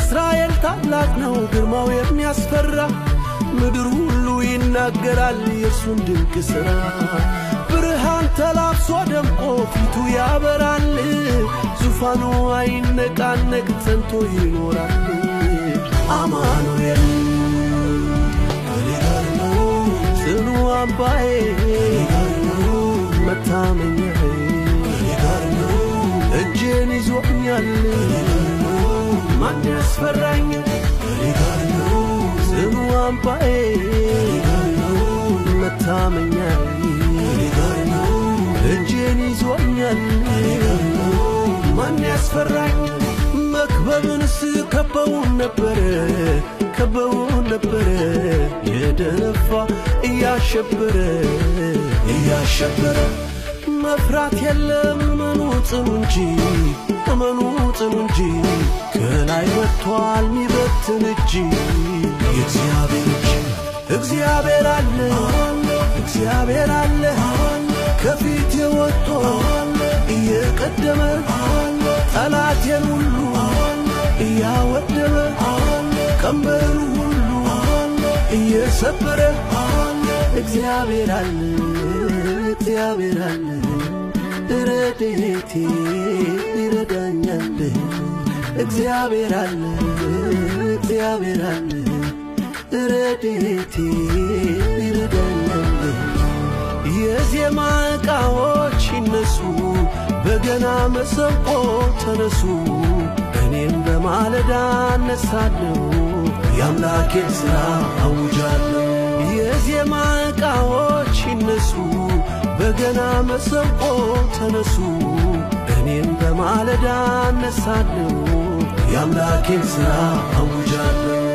የእስራኤል ታላቅ ነው ግርማው የሚያስፈራ ምድር ሁሉ ይናገራል የእርሱን ድንቅ ሥራ ብርሃን ተላብሶ ደምቆ ፊቱ ያበራል ዙፋኑ አይነቃነቅ ጸንቶ ይኖራል አማኑኤል ከኔ ጋር ነው ጽኑ አምባዬ መታመኛዬ ከኔ ጋር ነው እጄን ይዞኛል ማን ያስፈራኛል ከኔ ጋር ነው ጽኑ አምባዬ መታመኛዬ ከኔ ጋር ነው እጄን ይዞኛል ማን ያስፈራኛል መክበብንስ ከበውን ነበረ የደነፋ እያሸበረ መፍራት የለም እመኑ ጽኑ እንጂ ከላይ ወጥቷል ሚበትን እጅ የእግዚአብሔር እጅ እግዚአብሔር አለ ከፊት የወጥቶ እየቀደመ ጠላቴን ሁሉ እያወደመ ቀንበሩ ሁሉ እየሰበረ እግዚአብሔር አለ ረድኤቴ ይረዳኛል እግዚአብሔር አለ ረድኤቴ ይረዳኛል የዜማ ዕቃዎች ይነሱ በገና መሰንቆ ተነሱ እኔም በማለዳ እነሳለሁ የአምላኬን ሥራ አውጃለሁ የዜማ ዕቃዎች ይነሱ በገና መሰንቆ ተነሱ እኔም በማለዳ እነሳለሁ የአምላኬን ሥራ አውጃለሁ